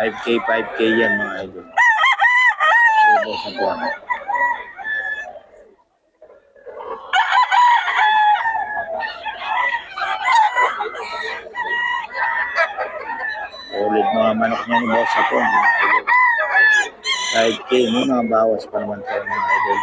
5K, 5K yan mga idol. Kay Boss Apon. Ulit mga manok niya ni Boss Apon mga idol. 5K muna, bawas pa naman tayo mga idol.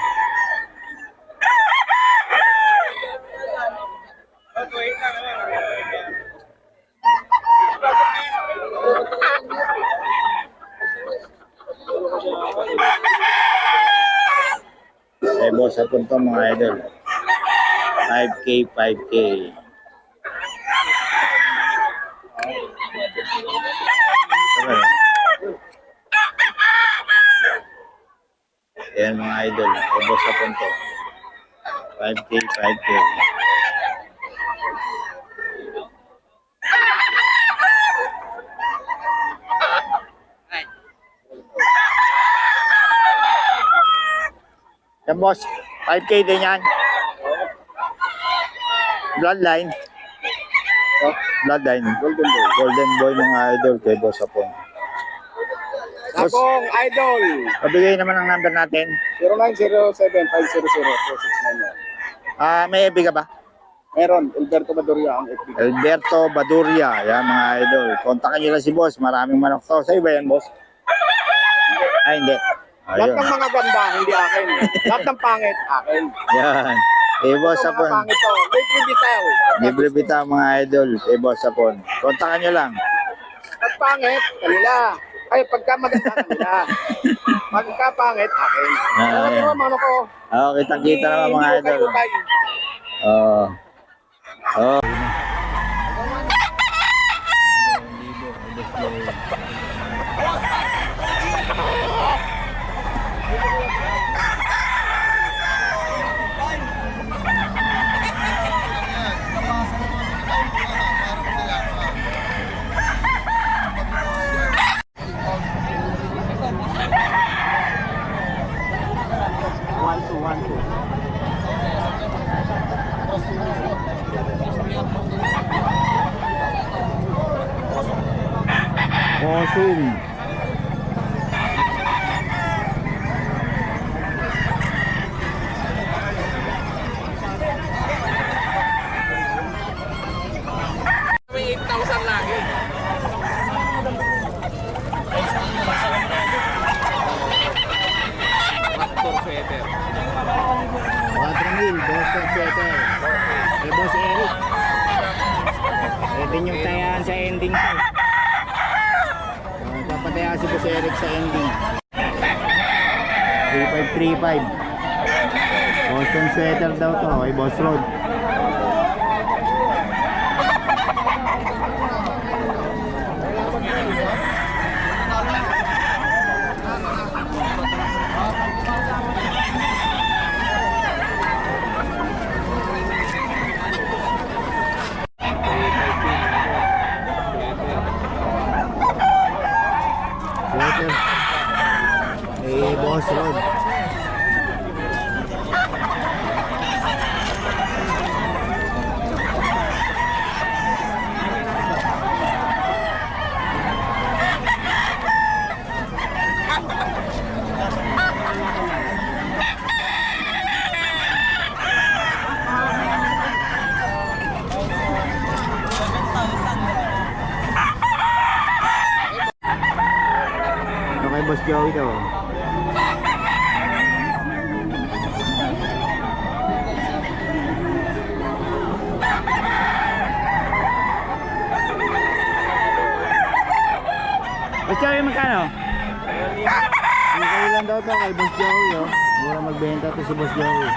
Kay Boss Apon to mga idol. 5K, 5K. Okay. Ayan mga idol. Kay Boss Apon to. 5K, 5K. Yan boss, 5K din yan. Bloodline. Oh, bloodline. Golden boy. Golden boy mga idol kay Boss Apon. Boss, Akong idol. pabigay naman ang number natin. 0907-500-4691. May FB ka ba? Meron, Alberto Badoria ang FB. Alberto Baduria. Yan mga idol. Kontakin nyo lang si boss. Maraming manok to. Sa'yo ba yan boss? Ay hindi. Lahat Ayun. ng mga ganda, hindi akin. Lahat ng pangit, akin. Yan. Kay Boss Ito mga Apon. pangit to. Libre bitaw. Libre bita mga idol. Kay Boss Apon. Kontakin nyo lang. Pag pangit, kanila. Ay, pagka maganda, kanila. Pagka pangit, akin. Ah, Ano yan. naman, ano ko? Kitang-kita naman mga Hindi idol. ukay-ukay. Oo. Oo. Kosum. May 8,000 lagi. Boston Sweater. Kay Boss Eric. Pwede nyo tayaan sa ending to. Papataya si Boss Eric sa ending. 3535. Boston Sweater daw to kay Boss Rod. Sweater. Kay Boss Rod. Kay Boss Joey daw. Boss Joey magkano? Ang kayo lang daw to kay Boss Joey oh. Mura magbenta to si Boss Joey.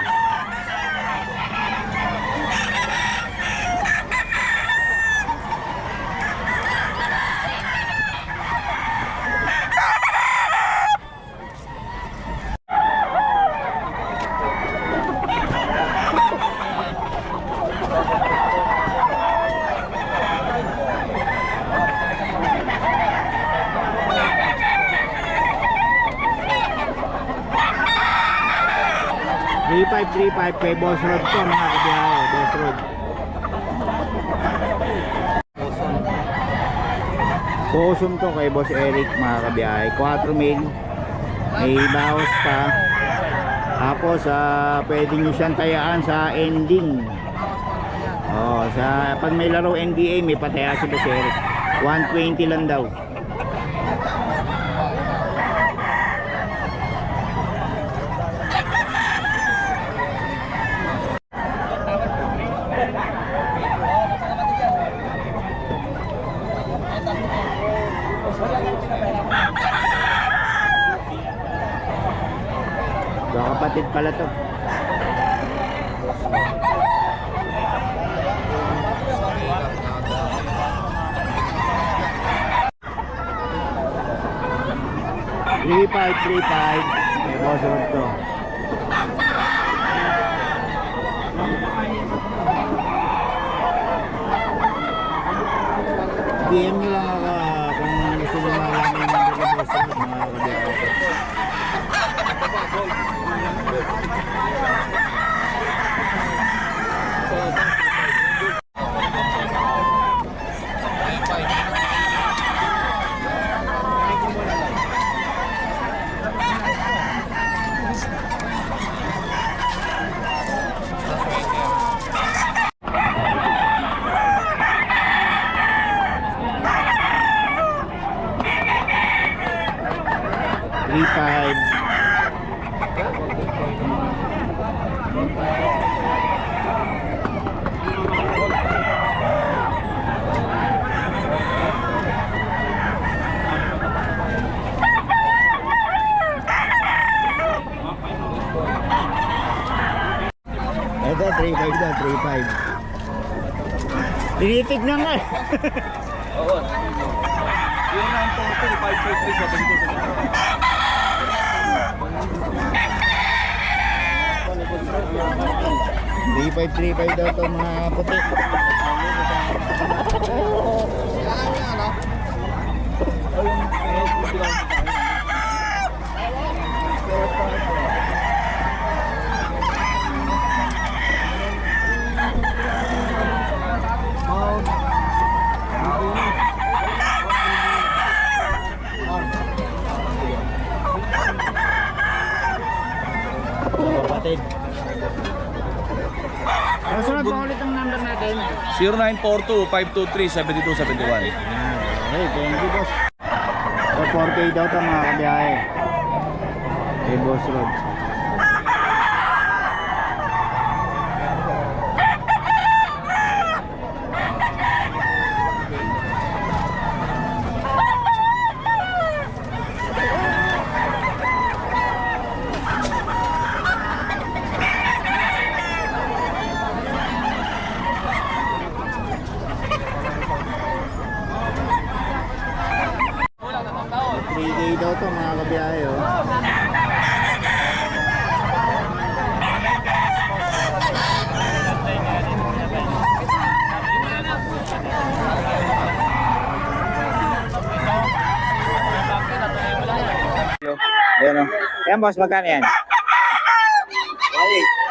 $3,535 kay Boss Rod to mga kabiyahe, Boss Rod. Kusum to kay Boss Eric mga kabiyahe. 4 mil. May bawas pa. Tapos pwede nyo siyang tayaan sa ending. Pag may laro NDA may pataya si Boss Eric. 120 lang daw. Kapatid pala to. $3,500 may boss road to. DM nyo lang ako kung gusto nyo malaman yung number ng boss road mga kabiyahe. Ito, 3.5 daw, 3.5. Tinitignan nga eh. Oo. Yung 9.2, 5.3, 3.5 daw ito mga puti. Kapatid. Sunod pa ulit ang number natin. 0942-523-7271. Okay, thank you boss. So 4K daw ito mga kabiyahe. Okay, boss road. Daw to mga kabiyahe oh. Ayan o. Ayan boss, magkano yan?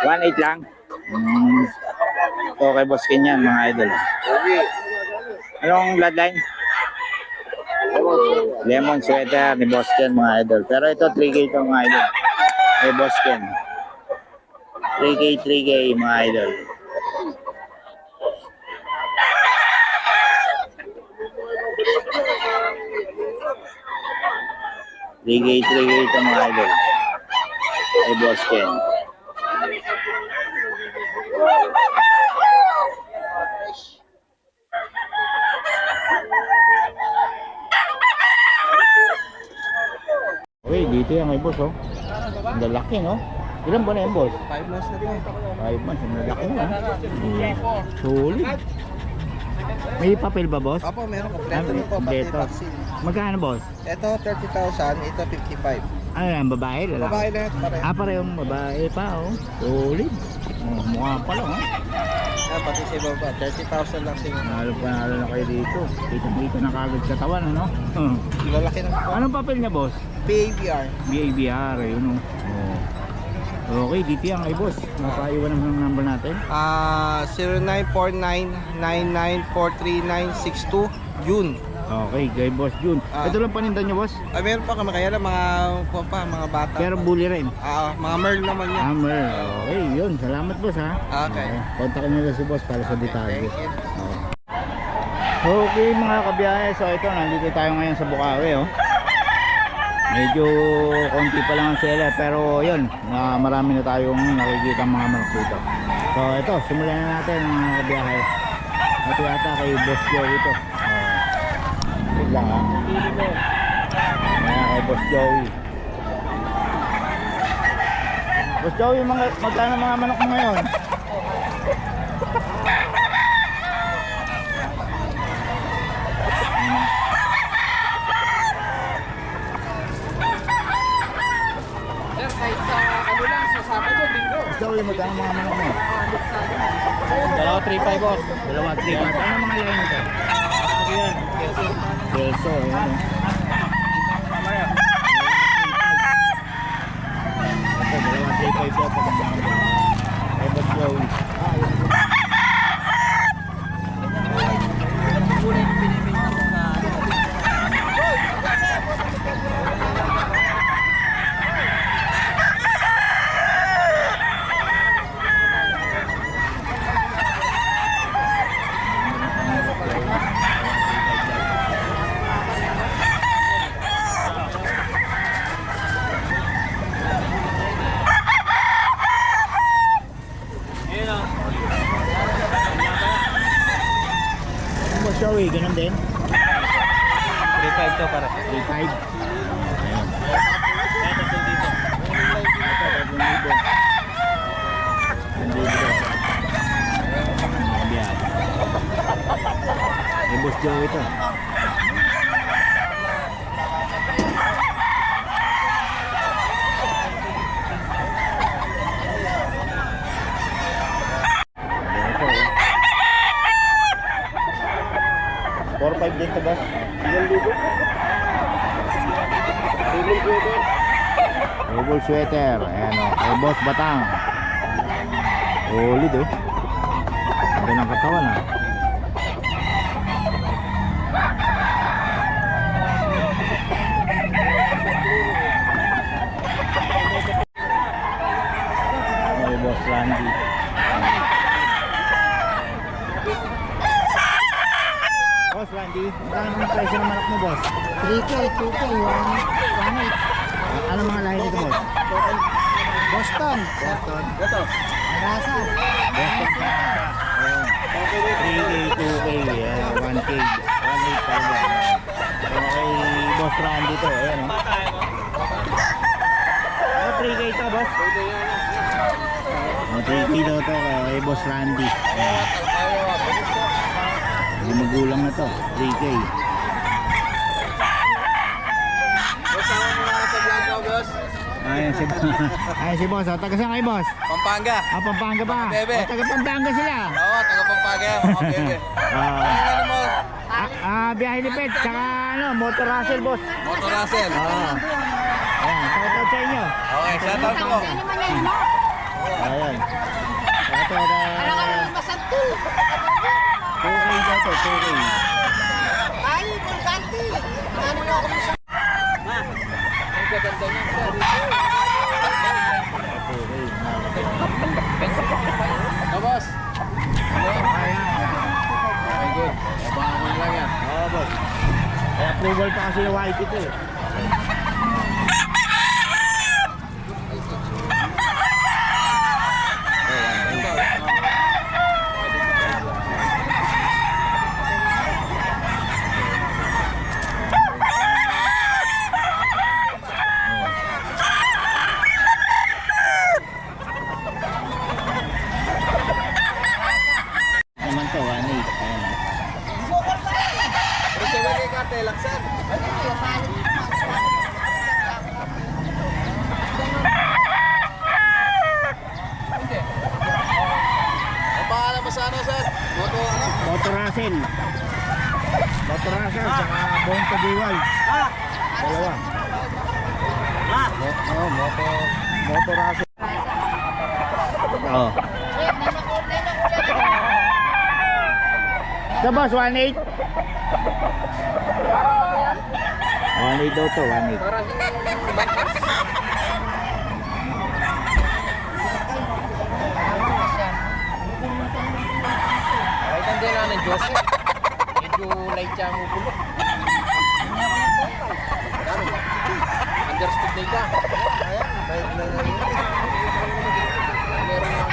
1.8 lang? Okay boss, kanyan mga idol. Anong bloodline? Lemon sweater ni Boss Ken mga idol. Pero ito 3K ito mga idol. Hey Boss Ken. 3K mga idol. Three K ito mga idol. Hey Boss Ken. Uy, dito yan may boss oh. Ang lalaki no? Ilan ba na yan boss? 5 months na rin. 5 months, ang lalaki no? Solid. May papel ba boss? Opo, meron kompleto rin po. Pati Kompleto. vaccine. Magkano boss? Ito 30,000, ito 55. Ano yan, babae? Lalaki? Babae na ito pareho. Parehong babae pa oh. Solid. Mukha pa lang oh. Pati sa baba, 30,000 lang siya. Panalo na kayo dito. Dito na kagad katawan ano? Lalaki na po. Anong papel niya boss? PABR. BABR yun oh. Okay, dito yan kay boss. Mapaiwan naman ang number natin. 0949-9943962 June. Okay, kay Boss Jun. Ah. Ito lang paninda nyo, boss? Ay, meron pa kami kaya lang mga bata. Pero pa. bully rin. Mga Merl naman yan. Hammer. Okay, yun. Salamat, boss, ha? Okay. Kontakin nyo lang si boss para sa detalye. Thank you. Okay, mga kabiyahe. So, ito, nandito tayo ngayon sa Bukawi, oh. Medyo konti pa lang ang seller, pero yun, marami na tayong nakikita mga manok dito. So, ito, simulan na natin, mga kabiyahe. Ito yata kay Boss Joey ito. Wait lang, ha? Ayan, kay Boss Joey. Boss Joey, magkano mga manok mo ngayon? Joey, magkano mga manok mo? Dalawa 3.5 boss. Dalawa, 3 months. Ano mga line ito? Yan. Kelso, ayan. Ito, dalawa, 3.5 po. Ay, Boss Joey. Boss Joey, ganun din? 3.5 to para. 3.5. Ayan. Ito, 3,000. Ay, Boss Joey ito. Ito, 4-5 din ito, boss. Double sweater. Ayan, o. Kay Boss Batang. Solid, oh. Ganda ng katawan, ah. Kay Boss Randy. Boss Randy, magkano ang presyo ng manok mo, boss? 3K, 2K, 1.8. Ano mga lahi nito, boss? Boston, Boston. Rasa. Boston. Ayan. 3K, 2K, 1K, 1.8 pa rin. Okay, Boss Randy to. Ayan, oh. 3K ito, boss? 3K daw to kay Boss Randy. Ayan. Yung magulang na to, 3K. Ayan si Ayan si boss. Taga saan kayo, boss? Pampanga. Pampanga ba? Bebe. Taga Pampanga sila. Oo, taga Pampanga. Mga bebe. Ano mo? Biyahe ni Pet, tsaka Motor Russell, boss. Motor Russell. Ayan, shoutout sa inyo. Okay, shout out po. Ayan. Ito na 2K daw to, 2K. Ay, Bulganti. Ano na ako sa... Boss. Okay, good. Abangan lang yan. Oo, boss. May approval pa kasi yung white ito, eh. Naman to, 1.8. Ayan. Pero kay Kate, laksan. Ang pangalan mo sa ano, sir? Moto ano? Motor Russell. Motor Russell, saka Born to be Wild. Dalawa. Motor Russell. Oh. Sa boss, 1.8. 1.8 daw to, 1.8. Parang bangkas. Kahit ang dila ng Joseph, medyo light siya mo pulo. Understood na ika. Ayan, kahit na meron lang.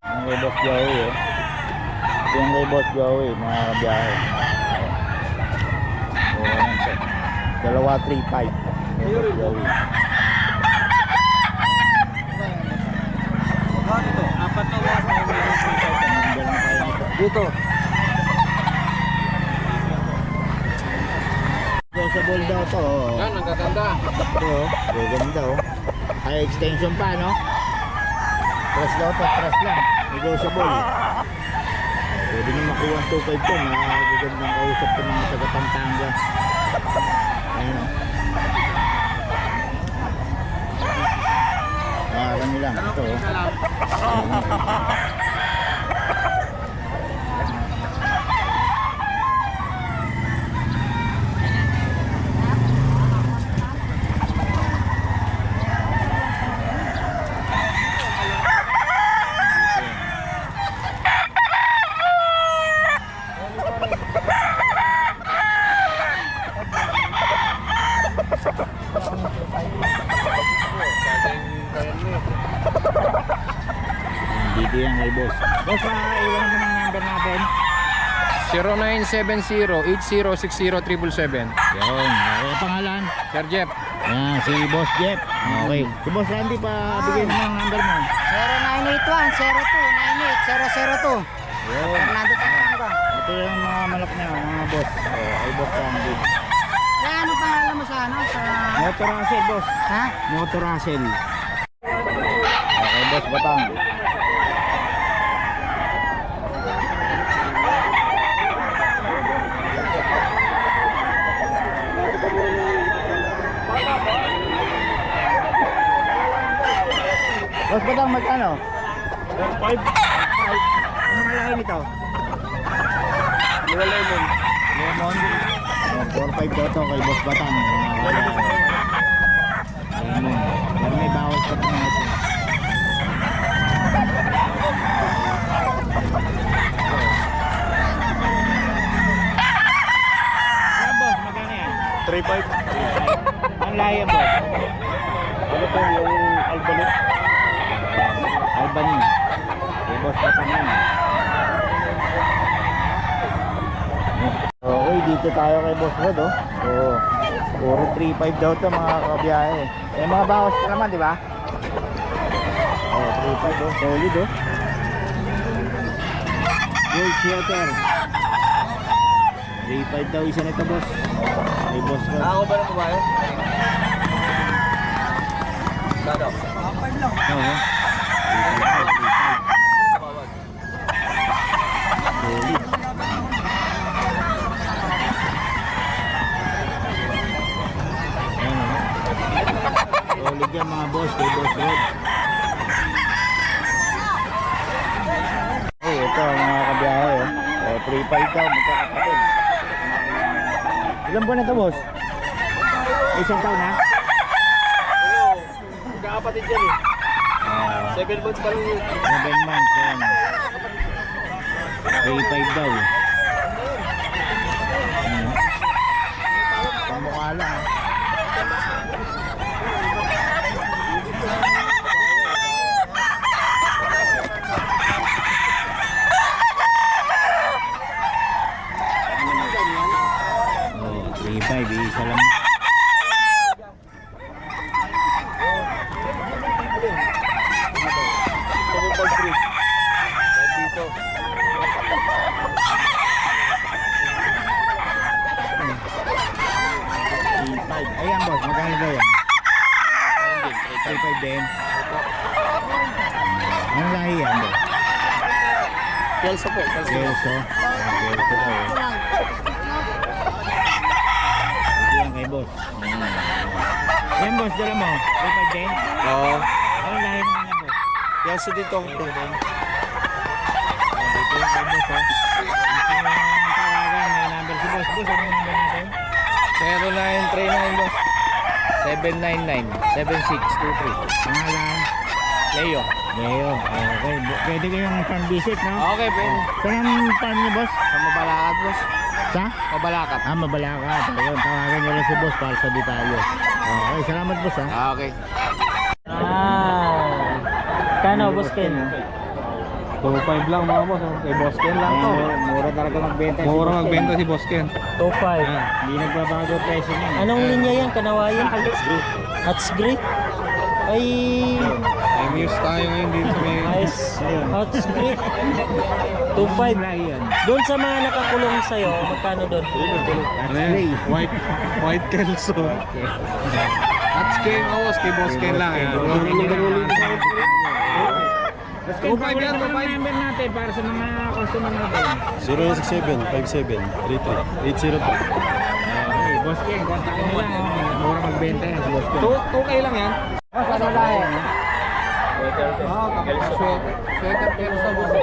Ang kay Boss Joey eh. Ito yung kay Boss Joey, mga kabiyahe. So, ayan siya. Dalawa 3.5. Kay Boss Joey. Apat na was. Dito. Usable daw to. Oh. Yan, ang gaganda. Ito, oh. Gaganda oh. High extension pa, no? Press daw to, press lang. Negotiable. Pwede nyo makuha ang 2.5 to. Magagandang kausap ko mga taga-Pampanga. Ayun oh. Marami lang. Ito oh. Ayun, oh. Dito yan kay Boss. Boss, iwan mo ng number natin. 0970-8060-777. Yun. Okay, pangalan? Sir Jeff. Yan, si Boss Jeff. Okay. Si Boss Randy pa bigyan mo ng number mo. 0981-02-98-002. Yun. Fernando Pampanga. Ito yung mga malak niya, mga boss. Ay Boss Randy. Kaya ano pangalan mo sa ano? Sa... Motor Russell, Boss. Ha? Motor Russell. Okay, Boss Batang. Boss Batang, magkano? 5. Anong alahin ito? Mga lemon. Lemon. 4.5 daw to kay Boss Batang. Lemon. Pero may bawal pa ito mga ito. Ayan boss, magkano yan? 3.5. Ang lahi yan boss? Ano to yung albalit? Albany. Kay Boss Batang yan. Okay, dito tayo kay Boss Rod oh. So, puro 3.5 daw to mga kabiyahe. Eh mga bawas ka naman, di ba? Oh, 3.5 oh, solid oh. Gold sweater. 3.5 daw isa nito boss. Kay Boss Rod. Ako ba ng babae? Dado. Oo. 3.5. Solid. Ayan oh. Solid yan mga boss, kay Boss Rod. Oh, ito mga kabiyahe oh. Oh, 3.5 daw, magkakapatid. Ilan buwan na ito boss? Isang taon na? Magkakapatid yan eh. 7 months pa lang yun. 7 months yan. 3.5 daw. Pamukha lang. Oh, 3.5 isa lang. Dito. 3.5. Ayan boss, magkano daw yan? 3.5 din. Anong lahi yan boss? Kelso po. Kelso. Kelso. Kelso daw eh. Ito yan kay boss. Yan boss, dala mo. 3.5 din? Oo. Anong lahi naman yan boss? Kelso dito. Kelso din. Dito. boss, oh. Tawagan, may number si boss. Boss, ano yung number natin? 0939 boss. 799-7623. Pangalan? Leo. Leo. Okay. Pwede kayong farm visit, no? Okay, pwede. Saan ang farm niyo, boss? Sa Mabalakat boss. Sa? Mabalakat. Mabalakat. Ayun, tawagan niyo lang si boss para sa detalye. Okay, salamat boss, ha? Okay. Kano, boss Ken? 2.5 lang mga boss. Kay Boss Ken lang to. Mura talaga magbenta si Mura Boss Ken. magbenta si Boss Ken. 2.5. Hindi nagbabago presyo niya. Anong linya yan? Kanawayan? Hats Grip? Ay, May news tayo ngayon dito sa may... nice. Hats Grip. 2.5. Doon sa mga nakakulong sa'yo, magkano doon? Ano yan? White Kelso. That's Ken Awas. Kay Boss Ken lang. Yan. Let's go, Two-five yan, ang two-five. number natin para sa mga customer natin. 067-57-33-803. Okay, Boss Ken, kontakin nyo lang. Mura magbenta yan si Boss Ken. 2K lang yan. Boss, ano lang? Sweater Kelso boss.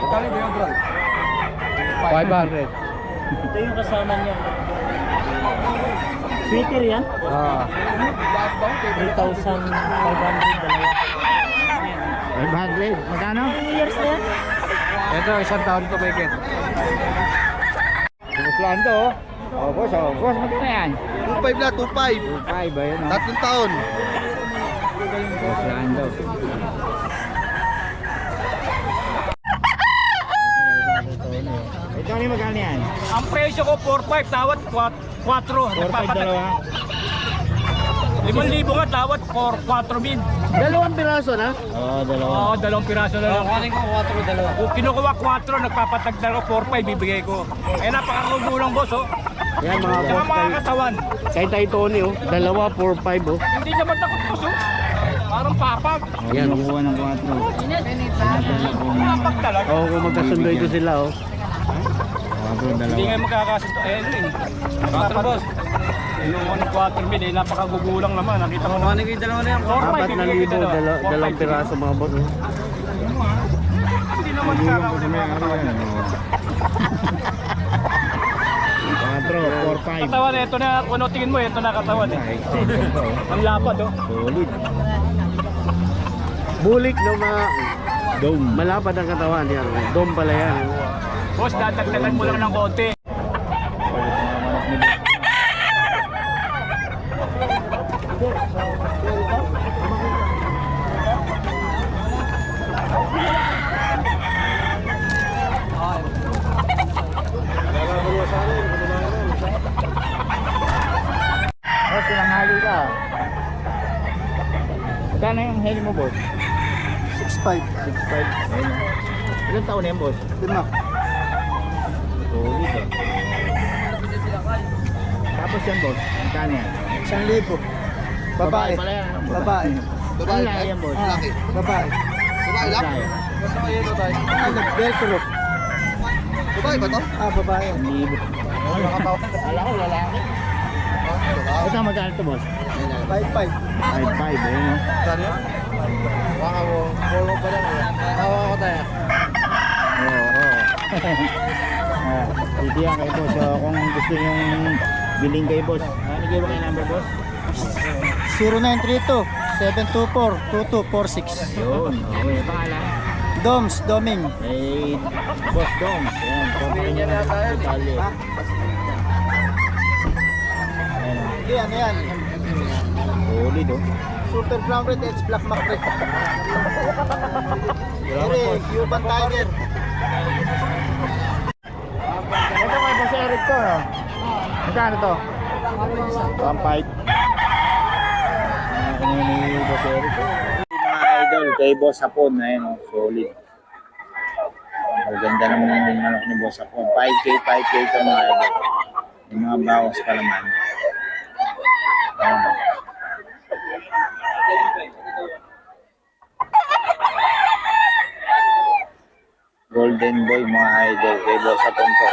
Kali ba yung drone? 500. Ito yung kasama niya. Sweater yan? 3,500 dalawa. 500. Magkano? 2 years na yan? Ito, isang taon ko may Ken. Boss Lando, oh. Oh, boss, oh. Boss, magkano yan? 2.5 na, 2.5. 5 ba yun, oh? Tatlong taon. Boss Lando. Ito ano yung magkano yan? Ang presyo ko 4.5 tawad 4. 4-5 dalawa. 5,000 nga tawad 4,000. Dalawang piraso na? Oo, dalawa. Oo, dalawang piraso na lang. Kunin ko 4 dalawa. Kung kinukuha 4, nagpapatagdal ko 4.5 bibigay ko. Eh napakagugulang boss oh. Yan mga Tsaka boss. mga katawan. Kay Tay Tony, oh. Dalawa, 4-5, oh. Hindi naman takot boss oh. Parang papag. Yan, nakuha ng 4. Papag talaga. Oo, kung magkasundo ito sila, oh. 4, Hindi dalawa. nga magkakasundo. Eh ano eh. 4 boss. Yung 4,000 eh napakagugulang naman. Nakita mo naman. Kunin ko yung dalawa na yan. 4.5 bibigay ko 4,000, dalawang piraso mga boss, oh. Hindi naman magkakasundo. 4, 4, 5. Katawan ito na. Kung ano tingin mo ito na katawan eh. Extension pa, oh. Ang lapad oh. Solid. Bulik, no, mga Dome. malapad ang katawan yan. Dome pala yan. Boss, dadagdagan mo lang ng konti. Boss, ilang hali ka? Magkano yung heli mo, boss? 6.5. 6.5. Ayun, oh. Ilang taon na yan, boss? 5. Solid, ah. Tapos yan, boss. Magkano yan? 1,000. Babae. pala yan, ano? Babae. Babae yan, boss. Laki. Babae. Babae lang? Babae. Ah, nag-velcro. Babae ba to? Ah, babae. Libo. Alam ko, lalaki. Ito, magkano ito, boss? 5.5. 5.5, ayun, oh. Saan yun? Baka mo. Polo pa lang. Tawa ko tayo. Oo, oo. Titiyan kay boss. So, kung gusto nyong biling kay boss. Nagay ba kayo number, boss? 0932-724-2246. Yun. Okay, pangalan? Doms, Doming. Eh, Boss Doms. Ayan, kontakin nyo na sa detalye. Ayan, Hindi, ano yan? solid, oh. Super Brown Red Edge Black Macre. Ere, Cuban Tiger. Ito kay Boss Eric to, no? Magkano to? 1.5. Ano ni Boss Eric? Mga idol, kay Boss Hapon, ayun, oh, solid. Ang ganda ng manok ni Boss Hapon. 5K ito mga idol. Yung mga bawas pa naman. Ayan, oh. Golden Boy mga idol, kay Boss Hapon to.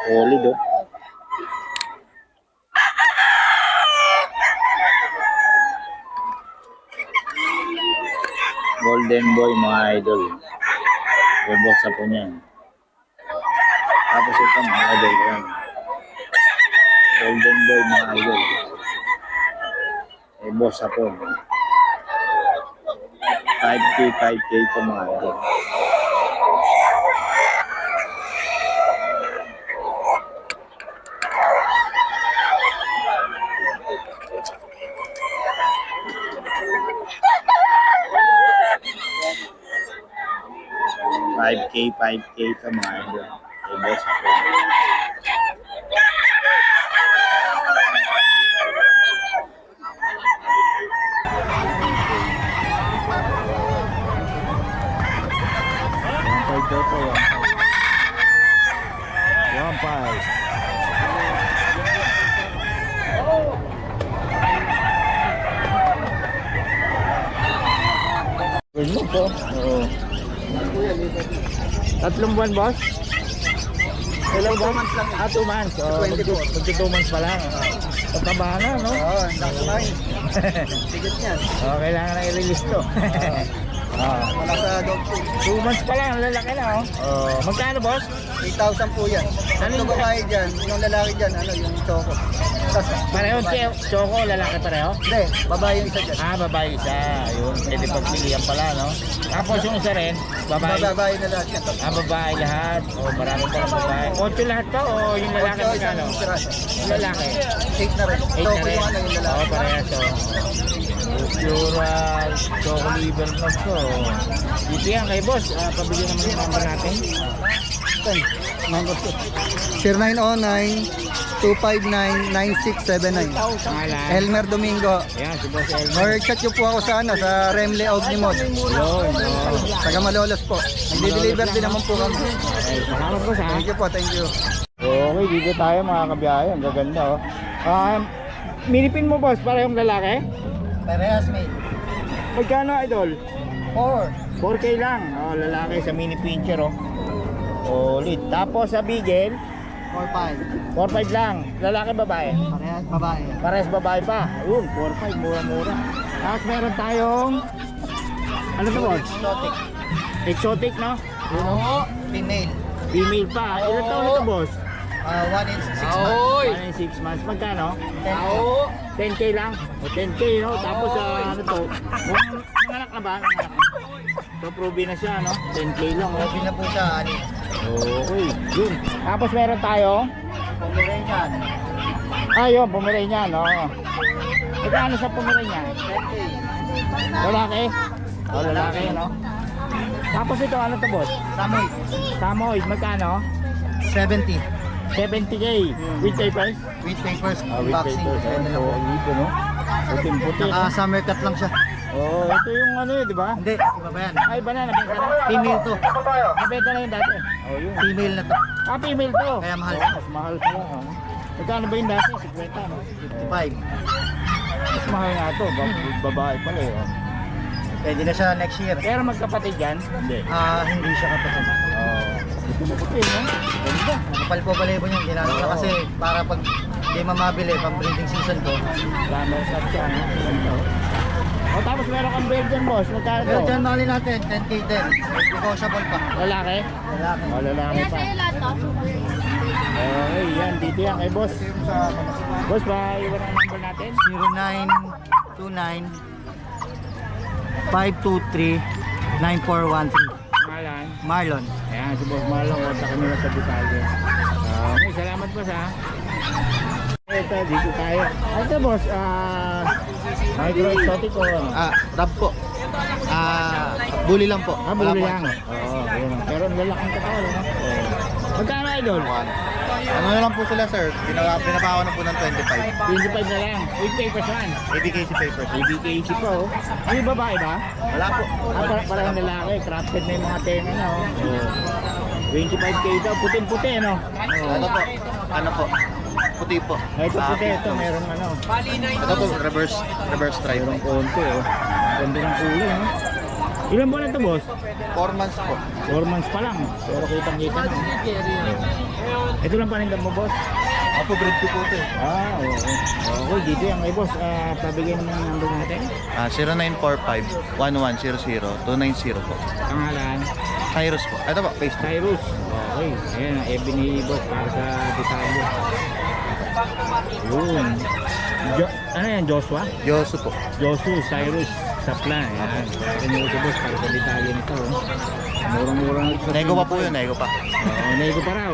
Solid, oh. Golden Boy mga idol. May boss sa po niyan. Tapos ito mga idol yan. Golden Boy mga idol. May boss sa po. 5K ito mga idol. $5K ito mga idol. May boss sa po. Ito po, 1.5. Good mo po. Oo. Tatlong buwan, boss? Ilang buwan? 2 months. Oh, magti 2 months pa lang. Pagkabahan na, no? Oo, nakasabay. Bigat yan. Oh, kailangan na i-release to. Wala sa dog food. 2 months pa lang, lalaki na, oh. Oh, magkano, boss? 8,000 po yan. Yung babae dyan, yung lalaki dyan, yung choco. Tapos, Pareho, Choco, lalaki pareho? hindi, babae yung isa dyan. Babae isa. Ayun, pwede pagpilihan pala, no? Tapos yung isa rin, babae. Babae na lahat yan. Babae lahat. O, marami pa lang babae. 8 lahat to, o yung lalaki Ocho, magkano? isang piraso. Yung lalaki. 8 na rin. 8 na Choco rin. yung yung lalaki. Oo, parehas, o. Pure Choco liver na to. Dito yan kay boss. Pabigyan naman yung number natin. Number 2. 0909-259-9679. Pangalan. Elmer Domingo. Ayan, si boss Elmer. Or chat nyo po ako sa sa Remle Oglimod. Yun, o. Taga Malolos po. Nagdi-deliver din naman po kami. Ay, salamat boss, ha? Thank you po, thank you. Okay, dito tayo mga kabiyahe. Ang gaganda, oh. Minipin mo, boss, para yung lalaki? Parehas mate. Magkano, idol? 4. 4K lang. Oh, lalaki sa mini pincher, oh. Ulit. Tapos sa bigel, 4-5. 4.5 lang. Lalaki, babae. Parehas babae. Pares babae pa. Ayun, 4.5, mura-mura. Tapos meron tayong ano to, boss? Exotic. Exotic, no? Oo. Female. Female pa. Ilan taon ito, boss? 1 and 6 months. 1 and 6 months. Magkano? 10. 10K lang. O 10K, no? Tapos ano to? Nanganak na ba? Nanganak na. So, probe na siya, no? 10K lang, no? Sabi na po siya, ani. Okay, yun. Tapos meron tayo. Pomeranian. Yun, Pomeranian, no? Magkano sa Pomeranian? 10K. Lalaki? O, lalaki, no? Tapos ito, ano to, boss? Samoy. Samoyed, magkano? 70. 70K. With papers? With papers. With Vaccine. papers. Pwede na So, po. dito, no? Puting-puti. Naka-summer cut lang siya. Oh, ito yung ano yun, di ba? Hindi, iba ba yan? Ay, ba na, nabenta na? Female to. Nabenta na yun dati. Oh, yun. Female na to. Female to. Kaya mahal. Oh, mas mahal pa lang, oh. Magkano ba yung dati? 50, no? 55. Mas mahal nga to. Babae pala, eh. Oh. Pwede na siya next year. Pero magkapatid yan? Hindi. Hindi siya kapatid. Oh. Puti, no? Ganda. Nakapal po balibo niyan. Ginagawa Oo. kasi para pag hindi mamabili, pang breeding season po. Glamour shot siya, no? Ganda, oh. Oh, tapos meron kang Belgian, boss. Magkano to? Pero dyan mali natin, 10K din. Negotiable pa. Lalaki? Lalaki. Oh, lalaki pa. Okay, yan. Dito yan kay boss. Boss, ba iwan ang number natin? 0929-523-9413. Pangalan? Marlon. Ayan, si Boss Marlon. Kontak nyo lang sa detalye. Okay, salamat boss, ha. Ito, dito tayo. Ito, boss. Micro exotic o ano? Rab po. Bully lang po. Buli lang. Oo, yun. Pero ang lalaking katawan, ano? Magkano, idol? Ano na lang po sila, sir? Pinabawa na po ng 25. 25 na lang. With papers man. ABKC papers. ABKC po, oh. Ano yung babae ba? Wala po. Parang lalaki. Crafted na yung mga tenga na, oh. 25K daw. Puting-puti, no? Ano po? Ano po? Puti po. Ito puti, ito. Merong ano. Ito po, reverse stripe. Merong konti, oh. Ganda ng kulay, no? Ilan buwan na ito, boss? 4 months po. 4 months pa lang. Pero kitang-kita na. Ito lang panindan mo, boss? Apo, breed ko po ito eh. Oo. Okay, dito yan kay boss. Pabigyan naman ng number natin. 0945-1100-290 po. Pangalan, Kairos po. Ito po, Facebook. Cyrus. Okay, ayan, FB ni boss para sa detalye. Yun. Ano yan, Joshua? Yosu po. Joshua, Cyrus, Sapla. Ayan. Ganyan ko boss para sa detalye nito. Murang-mura na ito. Nego pa po yun, nego pa. Oo, nego pa raw.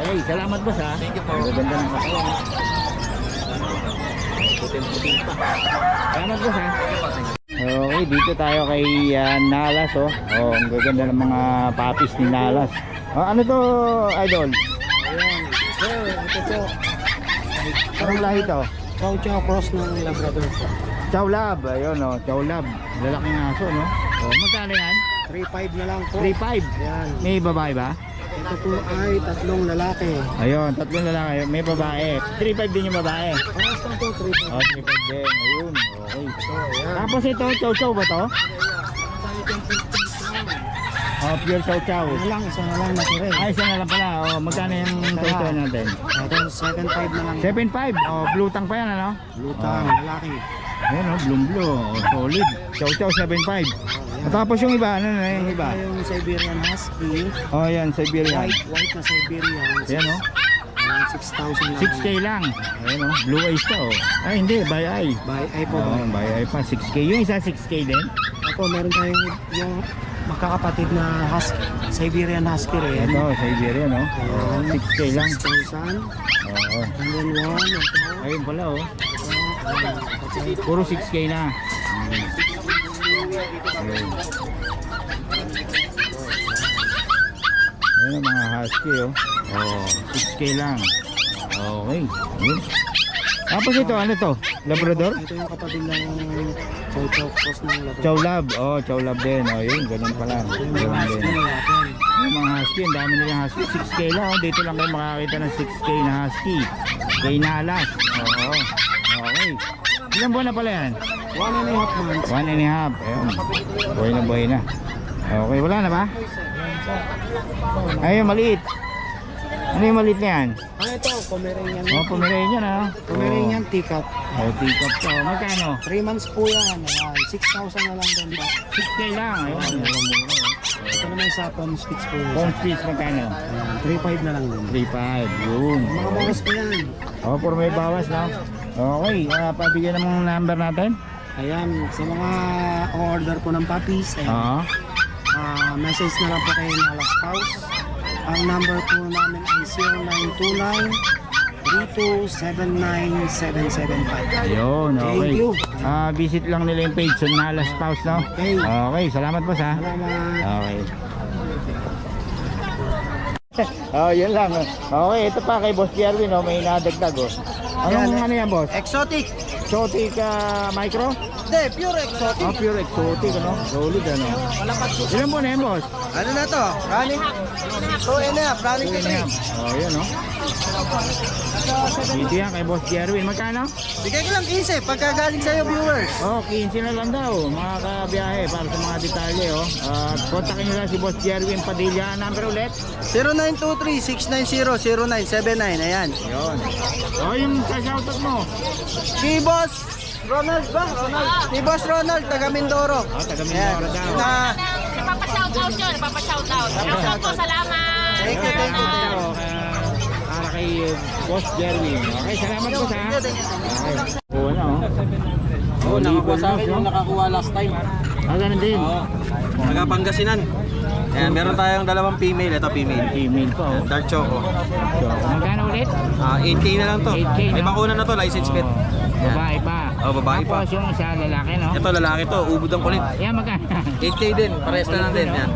Hey, salamat boss ha. Thank you po. Ang ganda ng katawan. Putil-putil pa. Salamat boss ha. Okay, dito tayo kay Nalas oh. Oh, ang gaganda ng mga puppies ni Nalas. Ano to, idol? Ayan. Sir, ito po. Anong lahi to? Chow Chow Cross ng Labrador po. Chow Lab, ayun oh, Chow Lab. Lalaking aso no. Oh, magkano yan? 3.5 na lang po. 3.5. Ayan. May babae ba? Ito po ay 3 lalaki. Ayun, 3 lalaki, may babae. 3.5 din yung babae. Paras lang po, 3.5. Oh, 3.5 din. Ayun, okay. So, ayan. Tapos ito, Chow Chow ba to? Oh, pure Chow Chow. Isa na lang natira. Ay, isa na lang pala. Oh, magkano yung Chow Chow natin? Ito, 7.5 na lang. 7.5. Oh, blue tang pa yan, ano? Lutang, lalaki. Ayan, oh, blue. Oh, solid. Chow Chow 7.5. At tapos yung iba, ano na yung iba? Ito yung Siberian Husky. Oh, yan, Siberian. White na Siberian. Ayan, oh. Ayan, 6,000 lang. 6K lang. Ayan, oh. Blue eyes to, oh. Ay, hindi, by eye. By eye po. Oh, by eye pa. 6K. Yung isa, 6K din. Ako, meron tayong yung magkakapatid na Husky. Siberian Husky rin. Ito, Siberian, oh. Oh, 6K lang. 6,000. Oo. And then one. Ito. Ayun pala, oh. Puro 6K na. Ayun. Ayun ang mga husky, oh. Oh, 6K lang. Okay. Ayun. Tapos ito, ano to? Labrador? Ito yung kapatid ng Chow Chow Cross ng Labrador. Chow Lab. Oh, Chow Lab din. Oh, yun. Ganun pala. Yung Ganun mga din. Husky na natin. Yung mga husky, ang dami nilang husky. 6K lang, oh. Dito lang kayo makakita ng 6K na husky. Kay Nalas. Oo. Okay. Ilang buwan na pala yan? 1.5 months. 1.5. Ayun. Buhay na. Okay, wala na ba? Ayun, maliit. Ano yung maliit na yan? Ano ito? Pomeranian. Oh, Pomeranian ha. Pomeranian teacup. Oh, teacup to. Magkano? 3 months po yan. Ayan. 6,000 na lang din po. 6K lang. Ayun. Ito naman sa Palm Spitz po. Phone speech magkano? Ayan. 3.5 na lang din. 3.5. Yun. Mga bawas po yan. Oh, puro may bawas na. Okay, pabigyan ng number natin. Ayan. Sa mga order po ng puppies. Ayan. Oo. Message na lang po kay Nalas House. Ang number po namin ay 0929-3279-775. Ayun, okay. Thank you. Visit lang nila yung page sa Nalas Spouse, no? Okay. Okay, salamat boss ha. Salamat. Okay. Oh, yun lang. Okay, ito pa kay Boss Jerwin, oh, may nadagdag, oh. Anong ano yan, boss? Exotic. Exotic micro? Hindi, pure exotic. Oh, pure exotic, ano? Solid, ano? Ilan po na yan, boss? Ano na to? Running? 2.5. Running to 3. Oh, yun, oh. Dito yan kay Boss Jerwin. Magkano? Bigay ko lang 15 pagka galing sa'yo viewers. Oh, 15 na lang daw, mga kabiyahe, para sa mga detalye, oh. Kontakin nyo lang si Boss Jerwin Padilla. Number ulit? 0923-690-0979. Ayan. Yun. Oh, yung sa shoutout mo. Si Boss Ronald ba? Ronald. Si Boss Ronald, taga Mindoro. Oh, taga Mindoro daw. Napapa-shoutout yun, napapa-shoutout. Shoutout po, salamat. Thank you, thank you. Para kay Boss Jerwin. Okay, salamat po sa. Okay. Oo na, oh. Oo, nakakuha sa akin yung nakakuha last time. Ganun din. Oo. Taga Pangasinan. Ayan, meron tayong dalawang female. Ito female. Email po, oh. Dark Choco. So, magkano ulit? 8K na lang to. 8K na. May bakuna na to, license plate. Oh, babae pa. Oh, babae pa. Tapos yung isa lalaki, no? Ito lalaki to, ubod ang kulit. Yan, magkano? 8K din, parehas na lang din. Yan.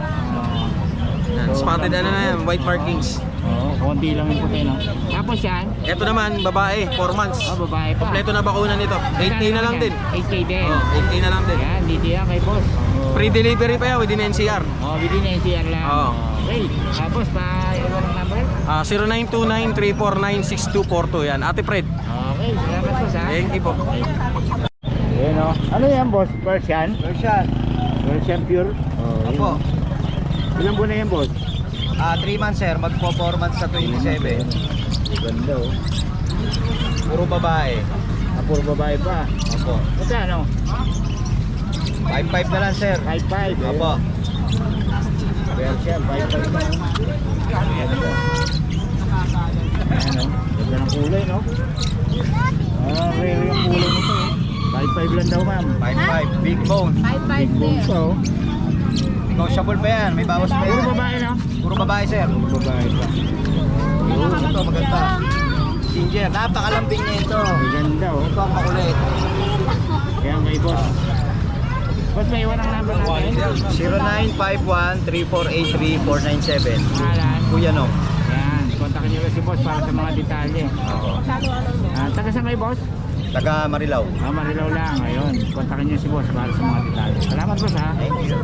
Yan. Spotted ano na yan, white markings. Oo, konti lang yung puti, no? Tapos yan, Ito naman, babae, 4 months. oh, babae pa. Kompleto na bakuna nito. 8K na lang din. 8K din. Oh, 8K na lang din. Yan, dito yan kay Boss. Oh. Free delivery pa yan within NCR. Oh, within NCR lang. Oo. Okay, tapos pa, iwan ang number? 0929-349-6242. Yan, Ate Fred. Okay, salamat po sa. Thank you po. Yan, oh. Ano yan, Boss? Persian? Persian. Persian pure? Oh, Opo. Ilang buwan na yan, boss? 3 months sir, magpo 4 months sa 27. Ganda, oh. Puro babae. Puro babae pa. Opo. Magkano? 5-5 na lang sir. 5'5", eh. Opo. Persian, 5'5" na. Ganda. Ayan, oh. Ganda ng kulay, no? Rare yung kulay nito, eh. 5'5" lang daw, ma'am. 5-5. Big bone. Big bone pa, oh. Negotiable pa yan. May bawas pa yan. Puro babae, no? Puro babae sir. Puro babae pa. Ito maganda. Ginger. Napakalambing niya ito. Ganda, oh. Ito ang makulit. Ayan kay boss. Boss, may iwan ang number natin. 0951-3483-497. Pangalan. Kuya no. Ayan, kontakin nyo lang si boss para sa mga detalye. Taga saan kayo, boss? Taga Marilao. Marilaw lang. Ayun, kontakin nyo si boss para sa mga detalye. Salamat, boss, ha? Thank you.